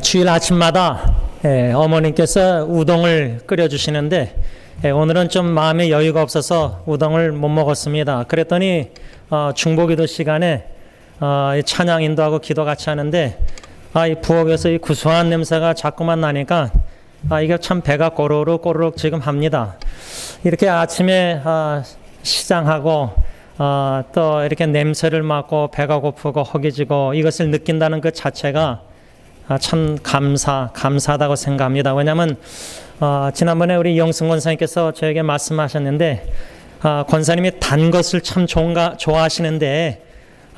주일 아침마다 어머님께서 우동을 끓여주시는데 오늘은 좀 마음에 여유가 없어서 우동을 못 먹었습니다. 그랬더니 중보기도 시간에 찬양 인도하고 기도 같이 하는데 이 부엌에서 이 구수한 냄새가 자꾸만 나니까 이게 참 배가 꼬르륵 지금 합니다. 이렇게 아침에 시장하고 또 이렇게 냄새를 맡고 배가 고프고 허기지고 이것을 느낀다는 그 자체가 참 감사하다고 생각합니다. 왜냐하면 지난번에 우리 영승 권사님께서 저에게 말씀하셨는데 권사님이 단 것을 참 좋아하시는데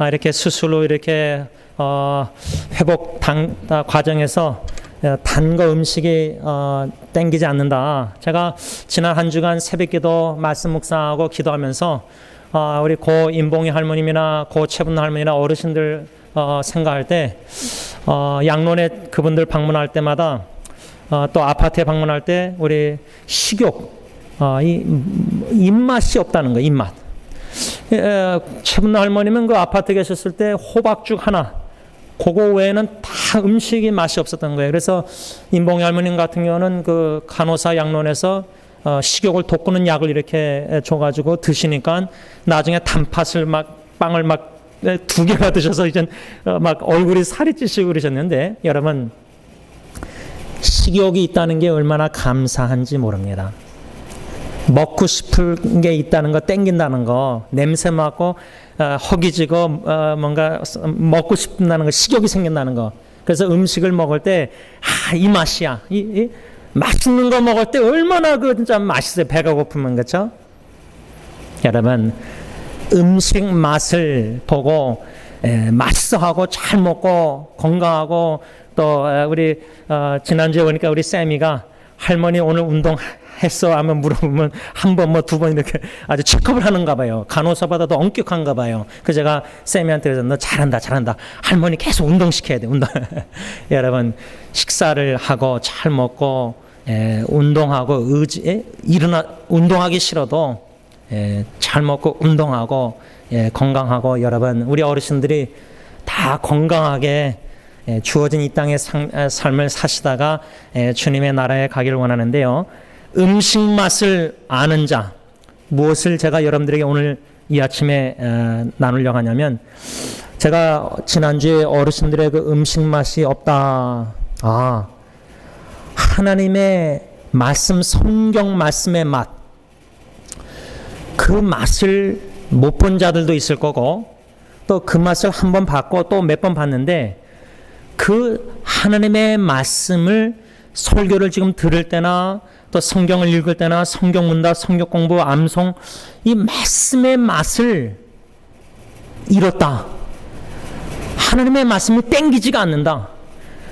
이렇게 스스로 이렇게 회복 과정에서 단 거 음식이 땡기지 않는다. 제가 지난 한 주간 새벽기도 말씀 묵상하고 기도하면서 우리 고 임봉희 할머님이나 고 최분 할머니나 어르신들 생각할 때 양론에 그분들 방문할 때마다 또 아파트에 방문할 때 우리 식욕 입맛이 없다는 거. 입맛. 최분 할머님은 그 아파트에 계셨을 때 호박죽 하나 그거 외에는 다 음식이 맛이 없었던 거예요. 그래서 임봉희 할머님 같은 경우는 그 간호사 양론에서 식욕을 돋구는 약을 이렇게 줘가지고 드시니까 나중에 단팥을 빵을 2개나 드셔서 이제 얼굴이 살이 찌시고 그러셨는데 여러분 식욕이 있다는 게 얼마나 감사한지 모릅니다. 먹고 싶은 게 있다는 거, 땡긴다는 거, 냄새 맡고 허기지고 뭔가 먹고 싶다는 거, 식욕이 생긴다는 거. 그래서 음식을 먹을 때 이 맛이야. 이 맛있는 거 먹을 때 얼마나 진짜 맛있어요. 배가 고프면. 그렇죠? 여러분 음식 맛을 보고 맛있어하고 잘 먹고 건강하고 또 우리 지난주에 보니까 우리 쌤이가 할머니 오늘 운동했어 하면 물어보면 한 번 두 번 이렇게 아주 체크업을 하는가 봐요. 간호사보다도 엄격한가 봐요. 그래서 제가 쌤이한테 그래서 너 잘한다 할머니 계속 운동시켜야 돼. 운동. 여러분 식사를 하고 잘 먹고 운동하고 운동하기 싫어도 잘 먹고 운동하고 건강하고 여러분 우리 어르신들이 다 건강하게 주어진 이 땅의 삶을 사시다가 주님의 나라에 가기를 원하는데요. 음식 맛을 아는 자, 무엇을 제가 여러분들에게 오늘 이 아침에 나누려고 하냐면 제가 지난주에 어르신들의 그 음식 맛이 없다. 하나님의 말씀, 성경 말씀의 맛, 그 맛을 못 본 자들도 있을 거고 또 그 맛을 한 번 봤고 또 몇 번 봤는데 그 하나님의 말씀을 설교를 지금 들을 때나 또 성경을 읽을 때나 성경 문답, 성경 공부, 암송 이 말씀의 맛을 잃었다. 하나님의 말씀이 땡기지가 않는다.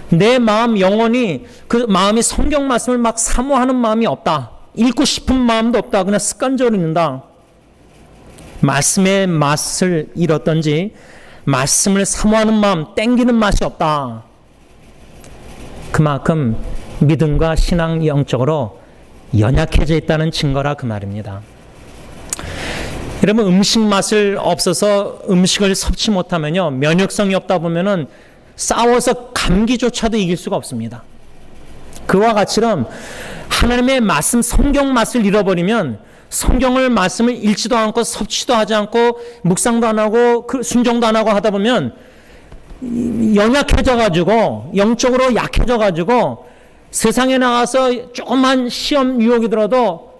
내 마음 영혼이 그 마음이 성경 말씀을 사모하는 마음이 없다. 읽고 싶은 마음도 없다. 그냥 습관적으로 읽는다. 말씀의 맛을 잃었던지 말씀을 사모하는 마음, 땡기는 맛이 없다. 그만큼 믿음과 신앙 영적으로 연약해져 있다는 증거라 그 말입니다. 여러분 음식 맛을 없어서 음식을 섭취 못하면요 면역성이 없다 보면은 싸워서 감기조차도 이길 수가 없습니다. 그와 같이럼 하나님의 말씀 성경 맛을 잃어버리면 성경을 말씀을 읽지도 않고 섭취도 하지 않고 묵상도 안 하고 순종도 안 하고 하다 보면 연약해져가지고 영적으로 약해져가지고 세상에 나가서 조그만 시험 유혹이 들어도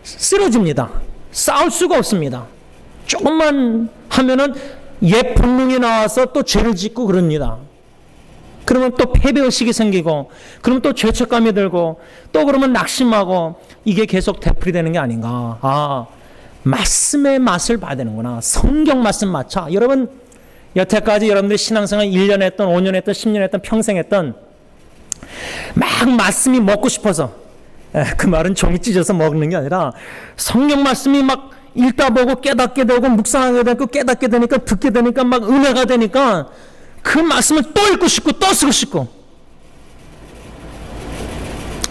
쓰러집니다. 싸울 수가 없습니다. 조금만 하면은 옛 본능이 나와서 또 죄를 짓고 그럽니다. 그러면 또 패배의식이 생기고 그러면 또 죄책감이 들고 또 그러면 낙심하고 이게 계속 되풀이되는 게 아닌가. 말씀의 맛을 봐야 되는구나. 성경 말씀 맞춰. 여러분 여태까지 여러분들 신앙생활 1년 했던 5년 했던 10년 했던 평생 했던 말씀이 먹고 싶어서 그 말은 종이 찢어서 먹는 게 아니라 성경 말씀이 읽다 보고 깨닫게 되고 묵상하게 되고 깨닫게 되니까 듣게 되니까 은혜가 되니까 그 말씀을 또 읽고 싶고 또 쓰고 싶고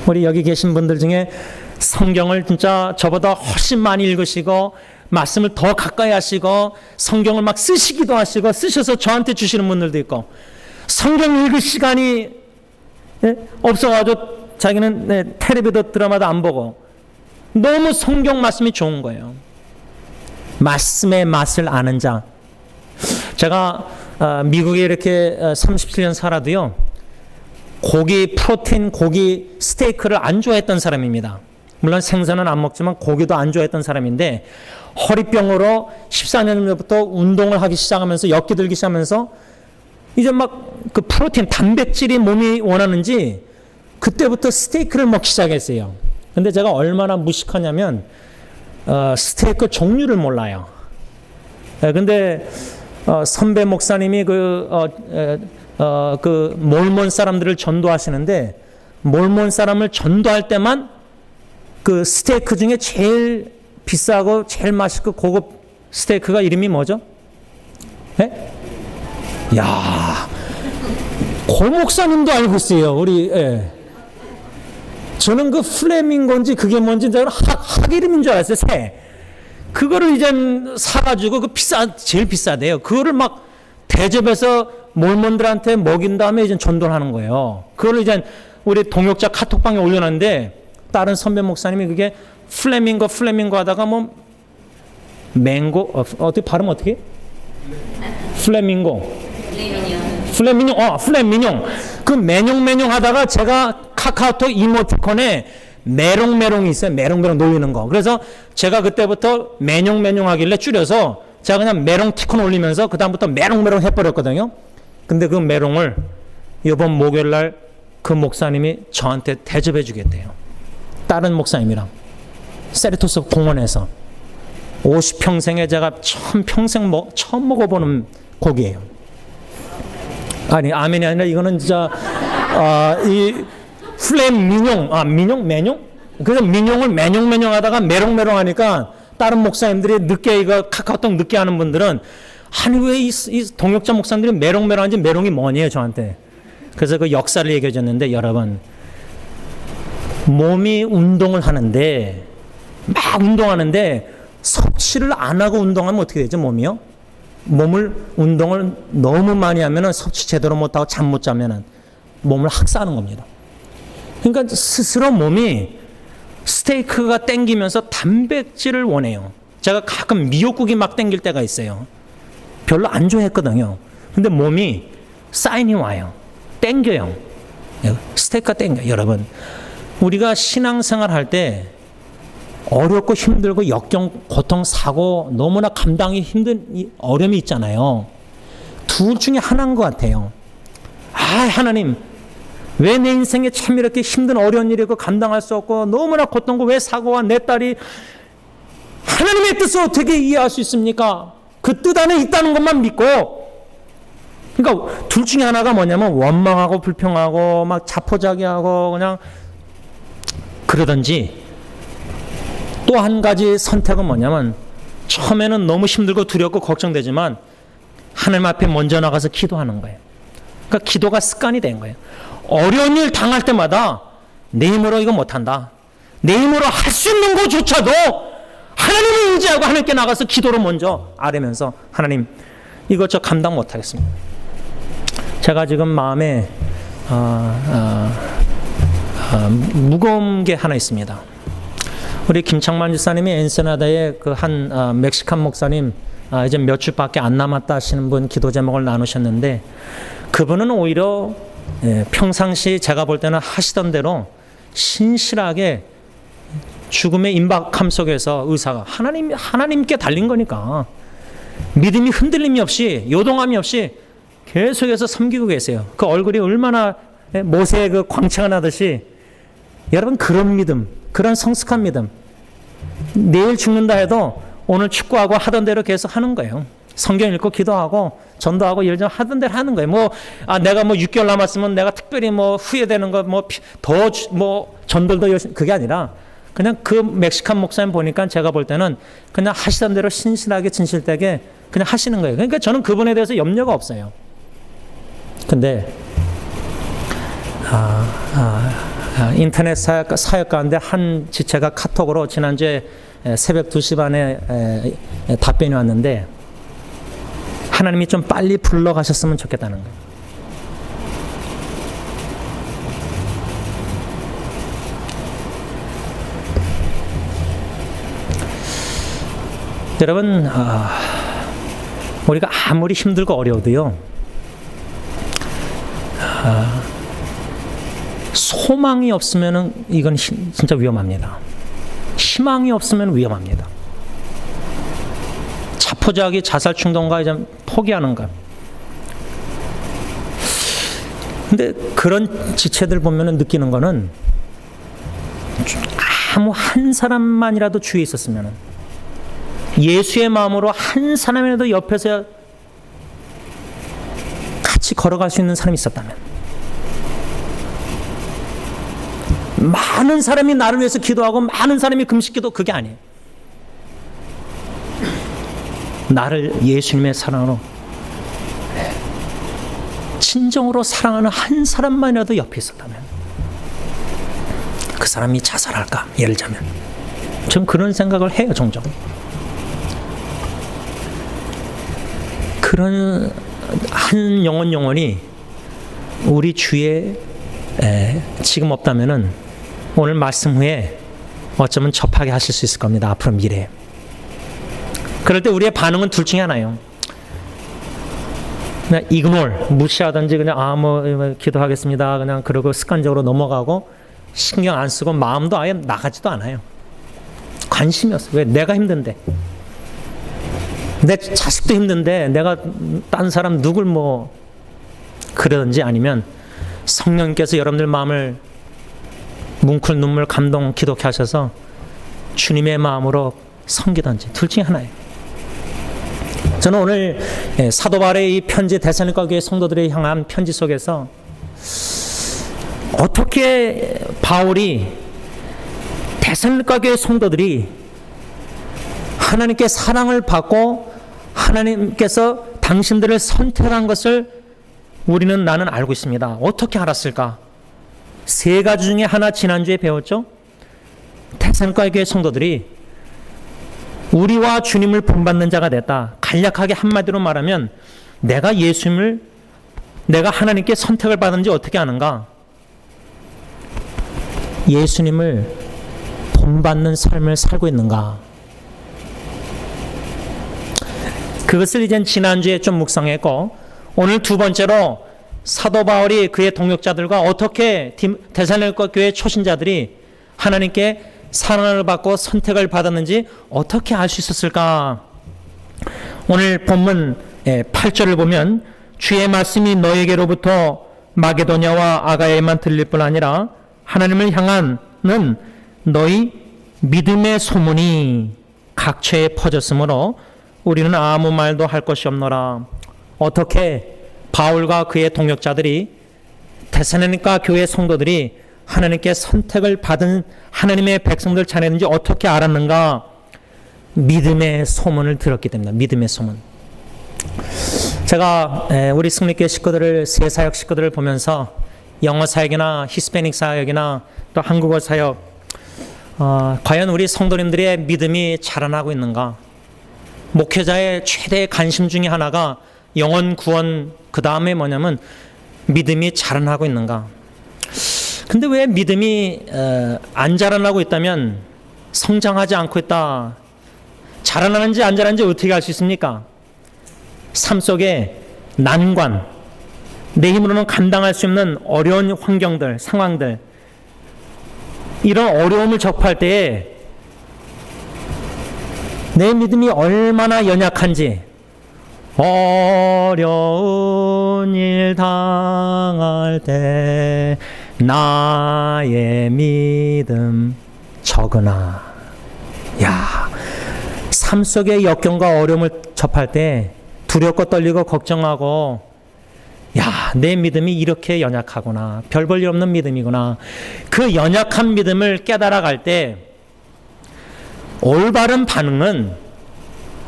우리 여기 계신 분들 중에 성경을 진짜 저보다 훨씬 많이 읽으시고 말씀을 더 가까이 하시고 성경을 쓰시기도 하시고 쓰셔서 저한테 주시는 분들도 있고 성경 읽을 시간이 예? 없어가지고 자기는 텔레비도 드라마도 안 보고 너무 성경 말씀이 좋은 거예요. 말씀의 맛을 아는 자. 제가 미국에 이렇게 37년 살아도요, 고기, 프로테인, 고기, 스테이크를 안 좋아했던 사람입니다. 물론 생선은 안 먹지만 고기도 안 좋아했던 사람인데, 허리병으로 14년 전부터 운동을 하기 시작하면서, 엮기 들기 시작하면서 이제 막 그 프로테인, 단백질이 몸이 원하는지 그때부터 스테이크를 먹기 시작했어요. 근데 제가 얼마나 무식하냐면 스테이크 종류를 몰라요. 근데 선배 목사님이 그 몰몬 사람들을 전도하시는데, 몰몬 사람을 전도할 때만 그 스테이크 중에 제일 비싸고 제일 맛있고 고급 스테이크가 이름이 뭐죠? 예? 야, 고 목사님도 알고 있어요. 우리 저는 그 플레밍고인지 그게 뭔지 학 이름인 줄 알았어요. 새. 그거를 이제 사가지고 제일 비싸대요. 그거를 막 대접해서 몰몬들한테 먹인 다음에 이제 전도를 하는 거예요. 그걸 이제 우리 동역자 카톡방에 올려놨는데, 다른 선배 목사님이 그게 플레밍고 하다가 뭐 맹고 어떻게 발음 어떻게? 플레밍용. 그 메뇽 하다가 제가 카카오톡 이모티콘에 메롱메롱이 있어요. 메롱메롱 놀리는 거. 그래서 제가 그때부터 메뇽 하길래 줄여서 제가 그냥 메롱티콘 올리면서 그다음부터 메롱메롱 해버렸거든요. 근데 그 메롱을 이번 목요일 날 그 목사님이 저한테 대접해 주겠대요. 다른 목사님이랑 세리토스 공원에서 50평생에 제가 처음 먹어보는 고기예요. 아니, 아멘이 아니라 이거는 진짜 이 메뇽? 그래서 민용을 메뇽 하다가 메롱메롱 하니까 다른 목사님들이 늦게 이거 카카오톡 늦게 하는 분들은, 아니 왜 이 동역자 목사님들이 메롱메롱 하는지, 메롱이 뭐니에요 저한테. 그래서 그 역사를 얘기해 줬는데, 여러분, 몸이 운동을 하는데, 막 운동하는데 섭취를 안 하고 운동하면 어떻게 되죠? 몸이요? 운동을 너무 많이 하면은, 섭취 제대로 못하고 잠 못 자면은 몸을 학사하는 겁니다. 그러니까 스스로 몸이 스테이크가 땡기면서 단백질을 원해요. 제가 가끔 미역국이 막 땡길 때가 있어요. 별로 안 좋아했거든요. 근데 몸이 사인이 와요. 땡겨요. 스테이크가 땡겨요. 여러분, 우리가 신앙생활 할 때 어렵고 힘들고 역경, 고통, 사고, 너무나 감당이 힘든 어려움이 있잖아요. 둘 중에 하나인 것 같아요. 하나님, 왜 내 인생에 참 이렇게 힘든 어려운 일이고 감당할 수 없고 너무나 고통고, 왜 사고와 내 딸이, 하나님의 뜻을 어떻게 이해할 수 있습니까? 그 뜻 안에 있다는 것만 믿고. 그러니까 둘 중에 하나가 뭐냐면 원망하고 불평하고 막 자포자기하고 그냥 그러든지, 또 한 가지 선택은 뭐냐면, 처음에는 너무 힘들고 두렵고 걱정되지만 하나님 앞에 먼저 나가서 기도하는 거예요. 그러니까 기도가 습관이 된 거예요. 어려운 일 당할 때마다 내 힘으로 이거 못한다, 내 힘으로 할 수 있는 것조차도 하나님을 의지하고 하나님께 나가서 기도로 먼저 아뢰면서, 하나님, 이거 저 감당 못하겠습니다. 제가 지금 마음에 무거운 게 하나 있습니다. 우리 김창만 집사님이 엔세나다의 그 한 멕시칸 목사님, 이제 몇 주밖에 안 남았다 하시는 분 기도 제목을 나누셨는데, 그분은 오히려 평상시 제가 볼 때는 하시던 대로 신실하게 죽음의 임박함 속에서 의사가 하나님께 달린 거니까 믿음이 흔들림이 없이, 요동함이 없이 계속해서 섬기고 계세요. 그 얼굴이 얼마나 모세의 그 광채가 나듯이, 여러분, 그런 믿음, 그런 성숙한 믿음, 내일 죽는다 해도 오늘 축구하고 하던 대로 계속 하는 거예요. 성경 읽고 기도하고 전도하고 일 좀 하던 대로 하는 거예요. 내가 6개월 남았으면 내가 특별히 후회되는 거 전도도 열심히, 그게 아니라 그냥 그 멕시칸 목사님 보니까 제가 볼 때는 그냥 하시던 대로 신실하게 진실되게 그냥 하시는 거예요. 그러니까 저는 그분에 대해서 염려가 없어요. 근데 인터넷 사역 가운데 한 지체가 카톡으로 지난주에 새벽 2시 반에 답변이 왔는데, 하나님이 좀 빨리 불러가셨으면 좋겠다는 거예요. 여러분, 우리가 아무리 힘들고 어려워도요, 소망이 없으면 이건 진짜 위험합니다. 희망이 없으면 위험합니다. 자포자기 자살 충동과 이제 포기하는 것. 근데 그런 지체들 보면 느끼는 거는 아무 한 사람만이라도 주위에 있었으면, 예수의 마음으로 한 사람이라도 옆에서 같이 걸어갈 수 있는 사람이 있었다면, 많은 사람이 나를 위해서 기도하고 많은 사람이 금식기도, 그게 아니에요. 나를 예수님의 사랑으로 진정으로 사랑하는 한 사람만이라도 옆에 있었다면, 그 사람이 자살할까? 예를 들자면 전 그런 생각을 해요. 종종. 그런 한 영혼이 우리 주위에 지금 없다면은 오늘 말씀 후에 어쩌면 접하게 하실 수 있을 겁니다. 앞으로 미래에. 그럴 때 우리의 반응은 둘 중에 하나예요. 그냥 이그노르, 무시하든지 그냥 뭐 기도하겠습니다, 그냥 그러고 습관적으로 넘어가고 신경 안 쓰고 마음도 아예 나가지도 않아요. 관심이 없어. 왜? 내가 힘든데, 내 자식도 힘든데 내가 딴 사람 누굴 뭐 그러든지, 아니면 성령께서 여러분들 마음을 뭉클 눈물 감동 기독해 하셔서 주님의 마음으로 섬기든지, 둘 중에 하나예요. 저는 오늘 사도 바울의 이 편지, 데살로니가 교회 성도들에 향한 편지 속에서 어떻게 바울이 데살로니가 교회 성도들이 하나님께 사랑을 받고 하나님께서 당신들을 선택한 것을 나는 알고 있습니다. 어떻게 알았을까? 세 가지 중에 하나 지난주에 배웠죠. 데살로니가 교회 성도들이 우리와 주님을 본받는 자가 됐다. 간략하게 한마디로 말하면, 내가 하나님께 선택을 받은지 어떻게 아는가? 예수님을 본받는 삶을 살고 있는가? 그것을 이제 지난주에 좀 묵상했고, 오늘 두 번째로 사도 바울이 그의 동역자들과 어떻게 데살로니가 교회 초신자들이 하나님께 사랑을 받고 선택을 받았는지 어떻게 알 수 있었을까? 오늘 본문 8절을 보면, 주의 말씀이 너에게로부터 마게도냐와 아가야에만 들릴 뿐 아니라 하나님을 향하는 너희 믿음의 소문이 각처에 퍼졌으므로 우리는 아무 말도 할 것이 없노라. 어떻게 바울과 그의 동역자들이, 데살로니가 교회 성도들이 하나님께 선택을 받은 하나님의 백성들 자녀인지 어떻게 알았는가? 믿음의 소문을 들었기 때문입니다. 믿음의 소문. 제가 우리 승리교회 식구들을, 새 사역 식구들을 보면서 영어 사역이나 히스패닉 사역이나 또 한국어 사역, 과연 우리 성도님들의 믿음이 자라나고 있는가? 목회자의 최대 관심 중에 하나가 영혼 구원, 그 다음에 뭐냐면 믿음이 자라나고 있는가? 근데 왜 믿음이 안 자라나고 있다면, 성장하지 않고 있다, 자라나는지 안 자라는지 어떻게 알 수 있습니까? 삶 속에 난관, 내 힘으로는 감당할 수 없는 어려운 환경들, 상황들, 이런 어려움을 접할 때에 내 믿음이 얼마나 연약한지, 어려운 일 당할 때 나의 믿음 적으나. 야, 삶 속의 역경과 어려움을 접할 때 두렵고 떨리고 걱정하고, 야, 내 믿음이 이렇게 연약하구나, 별 볼 일 없는 믿음이구나. 그 연약한 믿음을 깨달아갈 때 올바른 반응은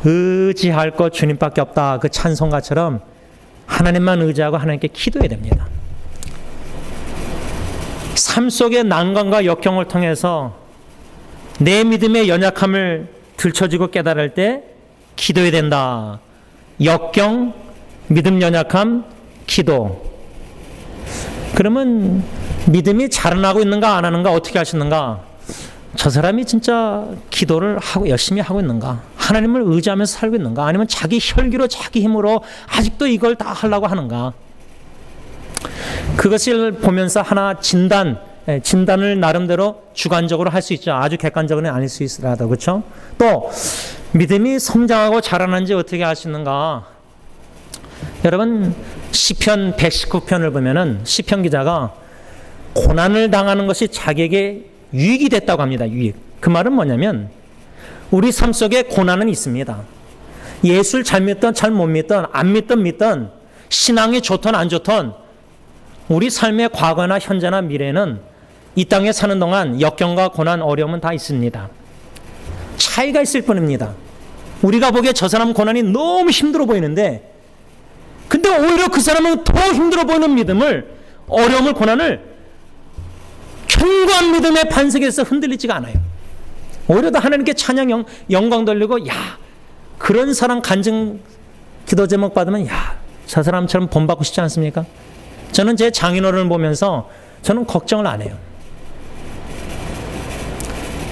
의지할 것 주님밖에 없다, 그 찬송가처럼 하나님만 의지하고 하나님께 기도해야 됩니다. 삶 속의 난관과 역경을 통해서 내 믿음의 연약함을 들춰지고 깨달을 때 기도해야 된다. 역경, 믿음 연약함, 기도. 그러면 믿음이 자라나고 있는가 안 하는가 어떻게 하시는가? 저 사람이 진짜 기도를 하고 열심히 하고 있는가? 하나님을 의지하면서 살고 있는가? 아니면 자기 혈기로 자기 힘으로 아직도 이걸 다 하려고 하는가? 그것을 보면서 하나 진단을 나름대로 주관적으로 할 수 있죠. 아주 객관적으로는 아닐 수 있으라도. 그렇죠? 또 믿음이 성장하고 자라는지 어떻게 알 수 있는가? 여러분 시편 119편을 보면은 시편 기자가 고난을 당하는 것이 자기에게 유익이 됐다고 합니다. 유익. 그 말은 뭐냐면 우리 삶 속에 고난은 있습니다. 예수를 잘 믿든 잘 못 믿든 안 믿든 믿든 신앙이 좋든 안 좋든 우리 삶의 과거나 현재나 미래는 이 땅에 사는 동안 역경과 고난, 어려움은 다 있습니다. 차이가 있을 뿐입니다. 우리가 보기에 저 사람 고난이 너무 힘들어 보이는데 근데 오히려 그 사람은 더 힘들어 보이는 믿음을, 어려움을, 고난을 견고한 믿음의 반석에서 흔들리지가 않아요. 오히려 더 하나님께 찬양, 영광 돌리고 야 그런 사람 간증 기도 제목 받으면 야 저 사람처럼 본받고 싶지 않습니까? 저는 제 장인어른을 보면서 저는 걱정을 안 해요.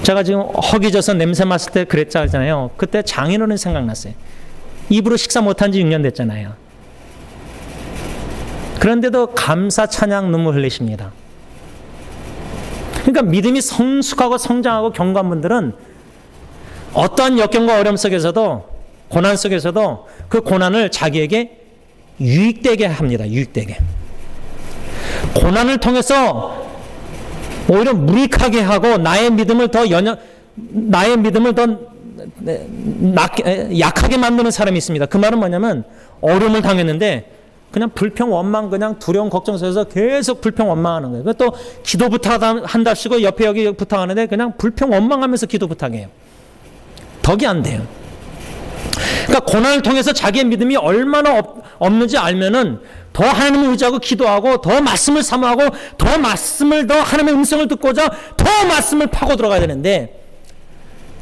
제가 지금 허기져서 냄새 맡을 때 그랬잖아요. 그때 장인어른 생각났어요. 입으로 식사 못한 지 6년 됐잖아요. 그런데도 감사 찬양 눈물 흘리십니다. 그러니까 믿음이 성숙하고 성장하고 견고한 분들은 어떠한 역경과 어려움 속에서도 고난 속에서도 그 고난을 자기에게 유익되게 합니다. 유익되게. 고난을 통해서 오히려 무익하게 하고 나의 믿음을 더 약하게 만드는 사람이 있습니다. 그 말은 뭐냐면 어려움을 당했는데 그냥 불평 원망 그냥 두려움 걱정 속에서 계속 불평 원망하는 거예요. 또 기도 부탁한답시고 옆에 여기 부탁하는데 그냥 불평 원망하면서 기도 부탁해요. 덕이 안 돼요. 그러니까 고난을 통해서 자기의 믿음이 얼마나 없는지 알면은 더 하나님을 의지하고 기도하고 더 말씀을 사모하고 더 말씀을 더 하나님의 음성을 듣고자 더 말씀을 파고 들어가야 되는데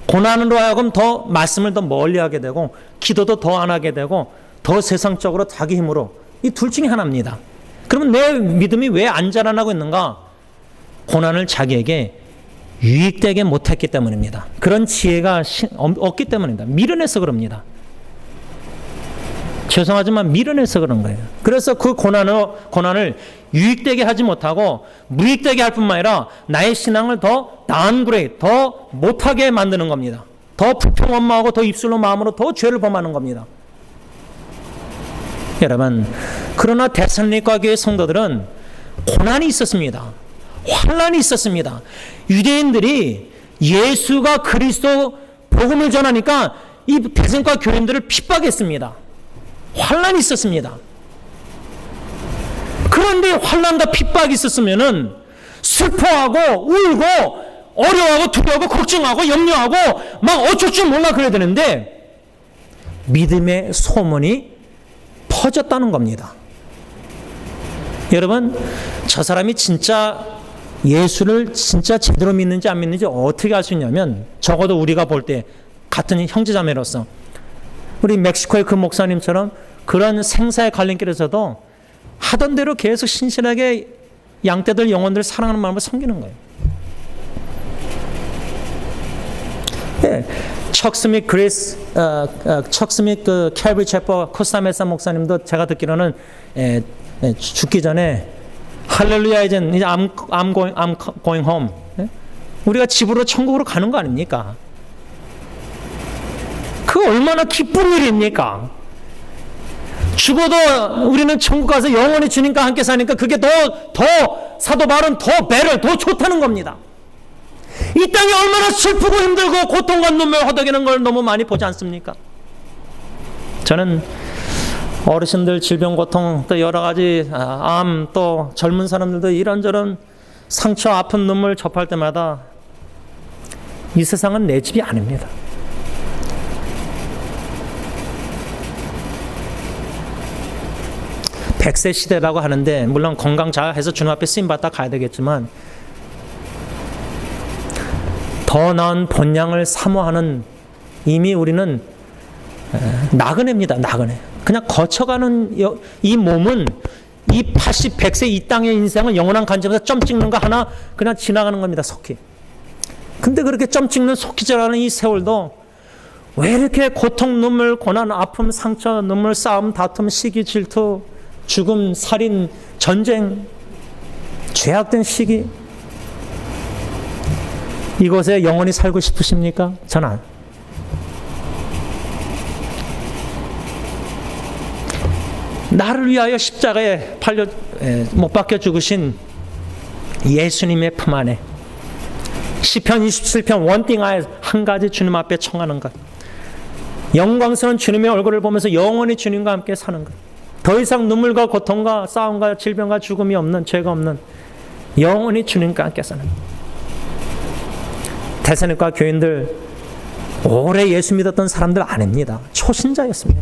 고난으로 하여금 더 말씀을 더 멀리하게 되고 기도도 더 안 하게 되고 더 세상적으로 자기 힘으로 이 둘 중에 하나입니다. 그러면 내 믿음이 왜 안 자라나고 있는가? 고난을 자기에게 유익되게 못했기 때문입니다. 그런 지혜가 없기 때문입니다. 미련해서 그럽니다. 죄송하지만 미련해서 그런 거예요. 그래서 그 고난을 유익되게 하지 못하고 무익되게 할 뿐만 아니라 나의 신앙을 더 다운그레이드, 더 못하게 만드는 겁니다. 더 불평 원망하고 더 입술로 마음으로 더 죄를 범하는 겁니다. 여러분, 그러나 데살로니가 교회 성도들은 고난이 있었습니다. 환난이 있었습니다. 유대인들이 예수가 그리스도 복음을 전하니까 이 데살로니가 교인들을 핍박했습니다. 환난이 있었습니다. 그런데 환난과 핍박이 있었으면은 슬퍼하고 울고 어려워하고 두려워하고 걱정하고 염려하고 막 어쩔 줄 몰라 그래야 되는데 믿음의 소문이 퍼졌다는 겁니다. 여러분, 저 사람이 진짜 예수를 진짜 제대로 믿는지 안 믿는지 어떻게 알 수 있냐면 적어도 우리가 볼 때 같은 형제자매로서 우리 멕시코의 그 목사님처럼 그런 생사의 갈림길에서도 하던 대로 계속 신실하게 양떼들 영혼들을 사랑하는 마음을 섬기는 거예요. 네. 척 스밋 그 캘브리 채퍼 코스타메사 목사님도 제가 듣기로는 죽기 전에 할렐루야 이제 I'm going home. 우리가 집으로 천국으로 가는 거 아닙니까? 그 얼마나 기쁜 일입니까? 죽어도 우리는 천국 가서 영원히 주님과 함께 사니까 그게 더 사도 바울은 더 배를 더 좋다는 겁니다. 이 땅이 얼마나 슬프고 힘들고 고통과 눈물 허덕이는 걸 너무 많이 보지 않습니까? 저는 어르신들 질병 고통 또 여러 가지 암 또 젊은 사람들도 이런저런 상처 아픈 눈물 접할 때마다 이 세상은 내 집이 아닙니다. 백세 시대라고 하는데 물론 건강 잘 해서 주님 앞에 쓰임받다 가야 되겠지만 더 나은 본향을 사모하는 이미 우리는 나그네입니다. 나그네. 그냥 거쳐가는 이 몸은 이 80, 100세 이 땅의 인생은 영원한 관점에서 점 찍는 거 하나 그냥 지나가는 겁니다. 속히. 근데 그렇게 점 찍는 속히 지나가는 이 세월도 왜 이렇게 고통, 눈물, 고난, 아픔, 상처, 눈물, 싸움, 다툼, 시기, 질투, 죽음, 살인, 전쟁, 죄악된 시기, 이곳에 영원히 살고 싶으십니까? 저는 나를 위하여 십자가에 못 박혀 죽으신 예수님의 품 안에 시편 27편 원띵하에 한 가지 주님 앞에 청하는 것, 영광스러운 주님의 얼굴을 보면서 영원히 주님과 함께 사는 것, 더 이상 눈물과 고통과 싸움과 질병과 죽음이 없는, 죄가 없는 영원히 주님과 함께 사는 것. 데살로니가 교인들 오래 예수 믿었던 사람들 아닙니다. 초신자였습니다.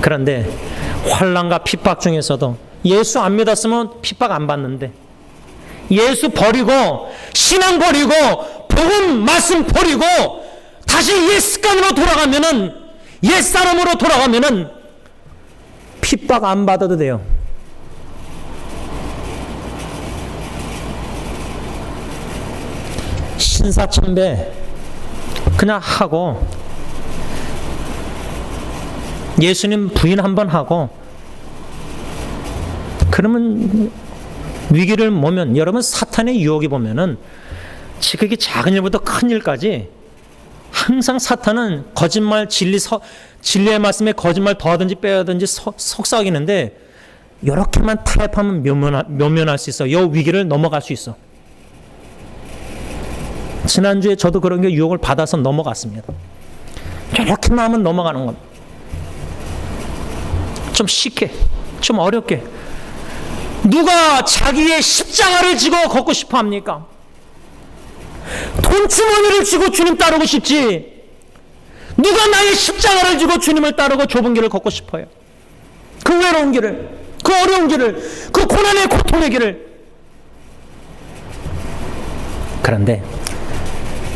그런데 환난과 핍박 중에서도 예수 안 믿었으면 핍박 안 받는데, 예수 버리고 신앙 버리고 복음 말씀 버리고 다시 옛 습관으로 돌아가면은, 옛 사람으로 돌아가면은 핍박 안 받아도 돼요. 신사참배 그냥 하고 예수님 부인 한번 하고 그러면 위기를 모면, 여러분 사탄의 유혹이 보면은 지극히 작은 일부터 큰 일까지 항상 사탄은 거짓말, 진리의 말씀에 거짓말 더하든지 빼야든지 속삭이는데, 이렇게만 타협하면 묘면할 수 있어. 이 위기를 넘어갈 수 있어. 지난주에 저도 그런 게 유혹을 받아서 넘어갔습니다. 이렇게만 하면 넘어가는 겁니다. 좀 쉽게, 좀 어렵게. 누가 자기의 십자가를 지고 걷고 싶어 합니까? 돈주머니를 쥐고 주님 따르고 싶지, 누가 나의 십자가를 지고 주님을 따르고 좁은 길을 걷고 싶어요? 그 외로운 길을, 그 어려운 길을, 그 고난의 고통의 길을. 그런데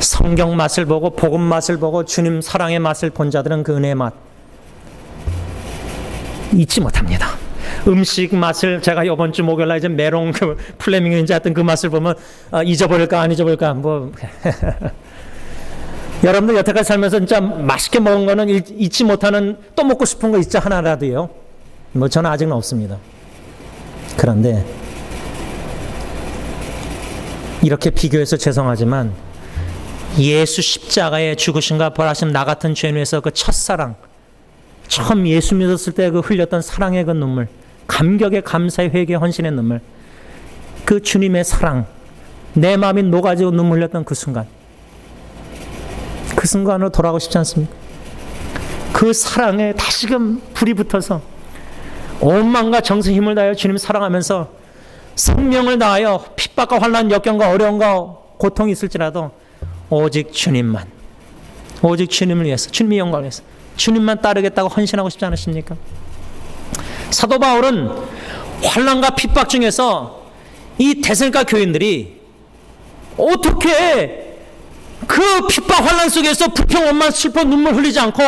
성경 맛을 보고 복음 맛을 보고 주님 사랑의 맛을 본 자들은 그 은혜의 맛 잊지 못합니다. 음식 맛을 제가 이번 주 목요일 날 이제 메롱 그 플레밍인지 하여튼 그 맛을 보면 잊어버릴까 안 잊어버릴까 뭐 여러분들 여태까지 살면서 진짜 맛있게 먹은 거는 잊지 못하는, 또 먹고 싶은 거 있죠, 하나라도요? 뭐 저는 아직은 없습니다. 그런데 이렇게 비교해서 죄송하지만 예수 십자가에 죽으신가 벌하신 나 같은 죄인 위해서 그 첫사랑, 처음 예수 믿었을 때 그 흘렸던 사랑의 그 눈물, 감격의 감사의 회개의 헌신의 눈물, 그 주님의 사랑, 내 마음이 녹아지고 눈물 흘렸던 그 순간, 그 순간으로 돌아가고 싶지 않습니까? 그 사랑에 다시금 불이 붙어서 온 마음과 정성 힘을 다하여 주님 사랑하면서 생명을 다하여 핍박과 환난, 역경과 어려움과 고통이 있을지라도 오직 주님만, 오직 주님을 위해서, 주님의 영광을 위해서 주님만 따르겠다고 헌신하고 싶지 않으십니까? 사도 바울은 환난과 핍박 중에서 이 데살로니가 교인들이 어떻게 그 핍박 환난 속에서 불평, 원망, 슬퍼, 눈물 흘리지 않고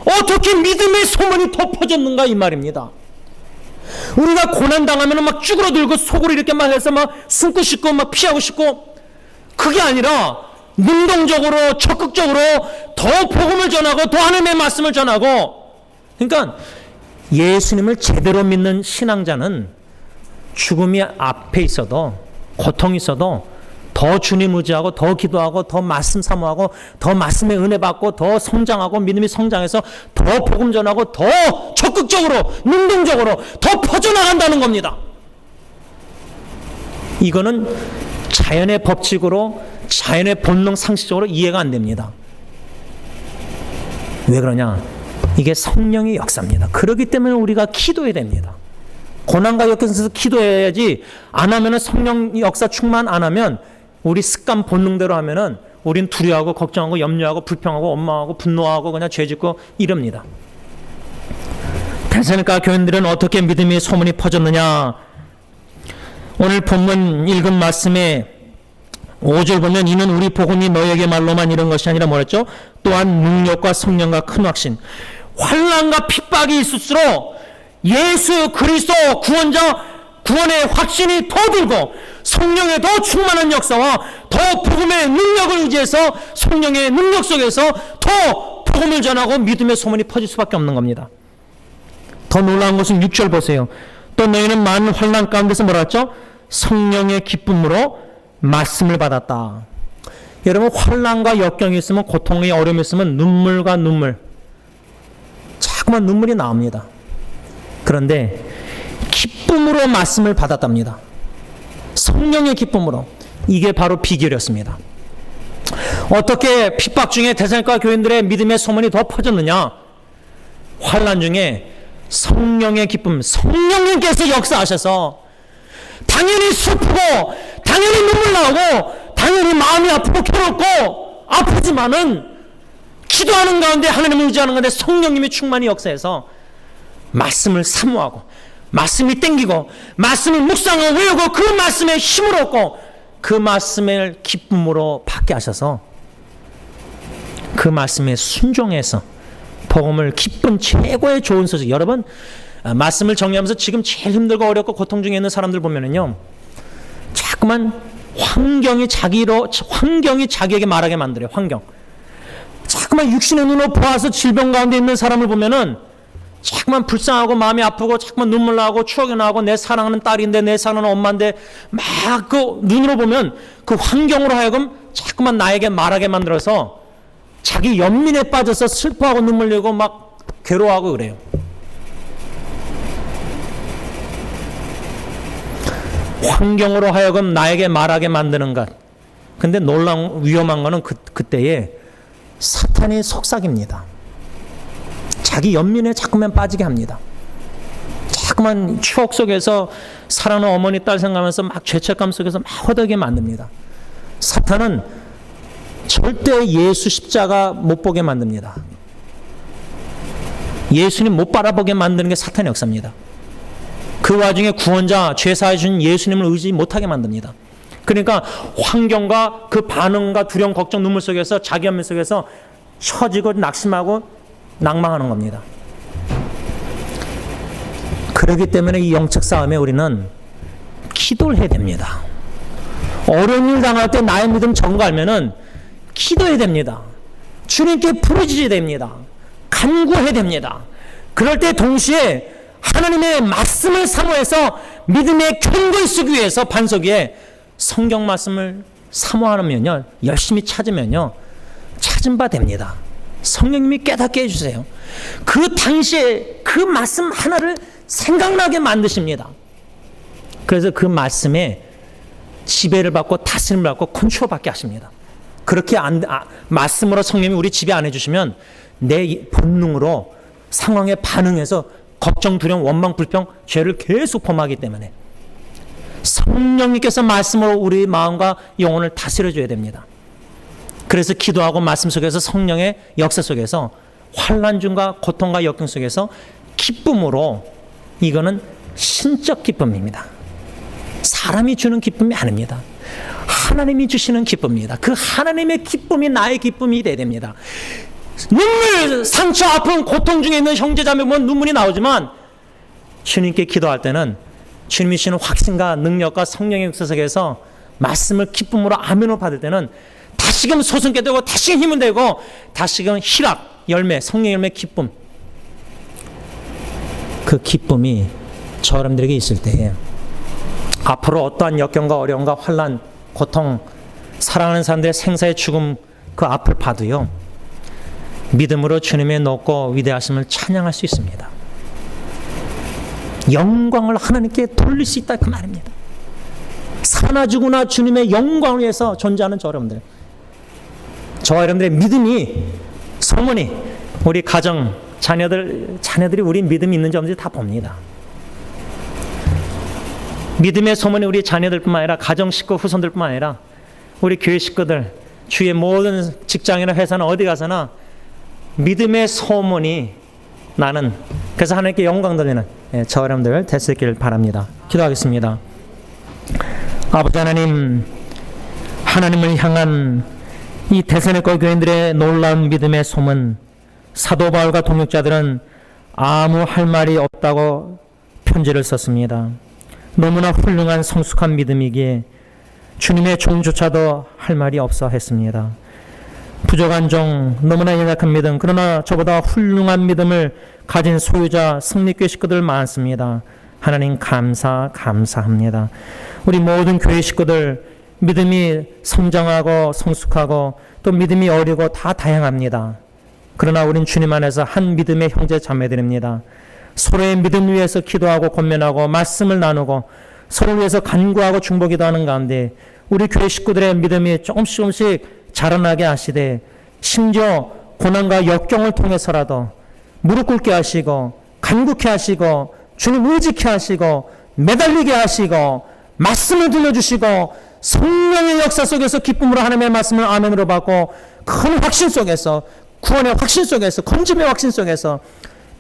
어떻게 믿음의 소문이 덮어졌는가 이 말입니다. 우리가 고난 당하면 막 쭈그러들고 속으로 이렇게 막 해서 막 숨고 싶고 막 피하고 싶고, 그게 아니라 능동적으로 적극적으로 더 복음을 전하고 더 하나님의 말씀을 전하고. 그러니까 예수님을 제대로 믿는 신앙자는 죽음이 앞에 있어도, 고통이 있어도 더 주님 의지하고 더 기도하고 더 말씀 사모하고 더 말씀의 은혜 받고 더 성장하고 믿음이 성장해서 더 복음 전하고 더 적극적으로 능동적으로 더 퍼져나간다는 겁니다. 이거는 자연의 법칙으로, 자연의 본능 상식적으로 이해가 안 됩니다. 왜 그러냐? 이게 성령의 역사입니다. 그렇기 때문에 우리가 기도해야 됩니다. 고난과 역경에서 기도해야지, 안 하면은 성령 역사 충만 안 하면, 우리 습관 본능대로 하면은 우린 두려워하고 걱정하고 염려하고 불평하고 원망하고 분노하고 그냥 죄짓고 이럽니다. 데살로니가 교인들은 어떻게 믿음의 소문이 퍼졌느냐? 오늘 본문 읽은 말씀에 5절 보면, 이는 우리 복음이 너에게 말로만 이런 것이 아니라 뭐랬죠? 또한 능력과 성령과 큰 확신. 환난과 핍박이 있을수록 예수 그리스도 구원의 확신이 더 들고 성령의 더 충만한 역사와 더 복음의 능력을 의지해서 성령의 능력 속에서 더 복음을 전하고 믿음의 소문이 퍼질 수밖에 없는 겁니다. 더 놀라운 것은 6절 보세요. 또 너희는 많은 환난 가운데서 뭐라 했죠? 성령의 기쁨으로 말씀을 받았다. 여러분, 환난과 역경이 있으면, 고통이 어려움이 있으면 눈물과 눈물, 자꾸만 눈물이 나옵니다. 그런데 기쁨으로 말씀을 받았답니다. 성령의 기쁨으로. 이게 바로 비결이었습니다. 어떻게 핍박 중에 데살로니가 교인들의 믿음의 소문이 더 퍼졌느냐? 환난 중에 성령의 기쁨, 성령님께서 역사하셔서 당연히 슬프고 당연히 눈물 나오고 당연히 마음이 아프고 괴롭고 아프지만은 기도하는 가운데 하나님을 의지하는 가운데 성령님이 충만히 역사해서 말씀을 사모하고 말씀이 땡기고 말씀을 묵상하고 외우고 그 말씀에 힘을 얻고 그 말씀을 기쁨으로 받게 하셔서 그 말씀에 순종해서 복음을 기쁜 최고의 좋은 소식. 여러분, 말씀을 정리하면서 지금 제일 힘들고 어렵고 고통 중에 있는 사람들 보면은요, 자꾸만 환경이 자기에게 말하게 만들어요. 환경. 자꾸만 육신의 눈으로 보아서 질병 가운데 있는 사람을 보면은 자꾸만 불쌍하고 마음이 아프고 자꾸만 눈물 나고 추억이 나고 내 사랑하는 딸인데 내 사랑하는 엄마인데 막 그 눈으로 보면 그 환경으로 하여금 자꾸만 나에게 말하게 만들어서 자기 연민에 빠져서 슬퍼하고 눈물 흘리고 막 괴로워하고 그래요. 환경으로 하여금 나에게 말하게 만드는 것. 근데 놀라운 위험한 거는 그때에 사탄이 속삭입니다. 자기 연민에 자꾸만 빠지게 합니다. 자꾸만 추억 속에서 사랑하는 어머니 딸 생각하면서 막 죄책감 속에서 막 허덕이게 만듭니다. 사탄은 절대 예수 십자가 못 보게 만듭니다. 예수님 못 바라보게 만드는 게 사탄의 역사입니다. 그 와중에 구원자, 죄사해 준 예수님을 의지 못하게 만듭니다. 그러니까 환경과 그 반응과 두려움, 걱정, 눈물 속에서 자기 연민 속에서 처지고 낙심하고 낭망하는 겁니다. 그렇기 때문에 이 영적 싸움에 우리는 기도를 해야 됩니다. 어려운 일 당할 때 나의 믿음 전가하면은 기도해야 됩니다. 주님께 부르짖어야 됩니다. 간구해야 됩니다. 그럴 때 동시에 하나님의 말씀을 사모해서 믿음의 견고히 쓰기 위해서 반석 위에 성경 말씀을 사모하면요, 열심히 찾으면요, 찾은 바 됩니다. 성령님이 깨닫게 해주세요. 그 당시에 그 말씀 하나를 생각나게 만드십니다. 그래서 그 말씀에 지배를 받고 다스림을 받고 컨트롤받게 하십니다. 그렇게 말씀으로 성령님이 우리 지배 안 해주시면 내 본능으로 상황에 반응해서 걱정, 두려움, 원망, 불평, 죄를 계속 범하기 때문에 성령님께서 말씀으로 우리 마음과 영혼을 다스려줘야 됩니다. 그래서 기도하고 말씀 속에서 성령의 역사 속에서 환난 중과 고통과 역경 속에서 기쁨으로, 이거는 신적 기쁨입니다. 사람이 주는 기쁨이 아닙니다. 하나님이 주시는 기쁨입니다. 그 하나님의 기쁨이 나의 기쁨이 돼야 됩니다. 눈물, 상처, 아픔, 고통 중에 있는 형제자매 보면 눈물이 나오지만 주님께 기도할 때는 주님이 주시는 확신과 능력과 성령의 역사 속에서 말씀을 기쁨으로 아멘으로 받을 때는 다시금 소승게 되고 다시금 힘은 되고 다시금 희락, 열매, 성령의 열매, 기쁨, 그 기쁨이 저 여러분들에게 있을 때에 앞으로 어떠한 역경과 어려움과 환난, 고통, 사랑하는 사람들의 생사의 죽음 그 앞을 봐도요, 믿음으로 주님의 높고 위대하심을 찬양할 수 있습니다. 영광을 하나님께 돌릴 수 있다, 그 말입니다. 사나 죽으나 주님의 영광을 위해서 존재하는 저 여러분들, 저와 여러분들의 믿음이, 소문이, 우리 가정, 자녀들이 우리 믿음이 있는지 없는지 다 봅니다. 믿음의 소문이 우리 자녀들뿐만 아니라 가정 식구, 후손들뿐만 아니라 우리 교회 식구들, 주위의 모든 직장이나 회사나 어디 가서나 믿음의 소문이 나는, 그래서 하나님께 영광 돌리는 저 여러분들 될 수 있기를 바랍니다. 기도하겠습니다. 아버지 하나님, 하나님을 향한 이 데살로니가 교인들의 놀라운 믿음의 소문, 사도 바울과 동역자들은 아무 할 말이 없다고 편지를 썼습니다. 너무나 훌륭한 성숙한 믿음이기에 주님의 종조차도 할 말이 없어 했습니다. 부족한 종, 너무나 연약한 믿음, 그러나 저보다 훌륭한 믿음을 가진 소유자, 승리교회 식구들 많습니다. 하나님 감사합니다. 우리 모든 교회 식구들 믿음이 성장하고 성숙하고 또 믿음이 어리고 다 다양합니다. 그러나 우린 주님 안에서 한 믿음의 형제 자매들입니다. 서로의 믿음 위해서 기도하고 권면하고 말씀을 나누고 서로 위해서 간구하고 중보기도 하는 가운데 우리 교회 식구들의 믿음이 조금씩 자라나게 하시되 심지어 고난과 역경을 통해서라도 무릎 꿇게 하시고 간구케 하시고 주님 의지케 하시고 매달리게 하시고 말씀을 들려주시고 성령의 역사 속에서 기쁨으로 하나님의 말씀을 아멘으로 받고 큰 확신 속에서 구원의 확신 속에서 건짐의 확신 속에서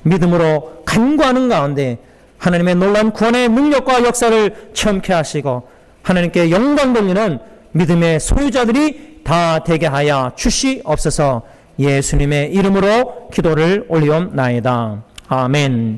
믿음으로 간구하는 가운데 하나님의 놀라운 구원의 능력과 역사를 체험케 하시고 하나님께 영광 돌리는 믿음의 소유자들이 다 되게 하여 주시옵소서. 예수님의 이름으로 기도를 올리옵나이다. 아멘.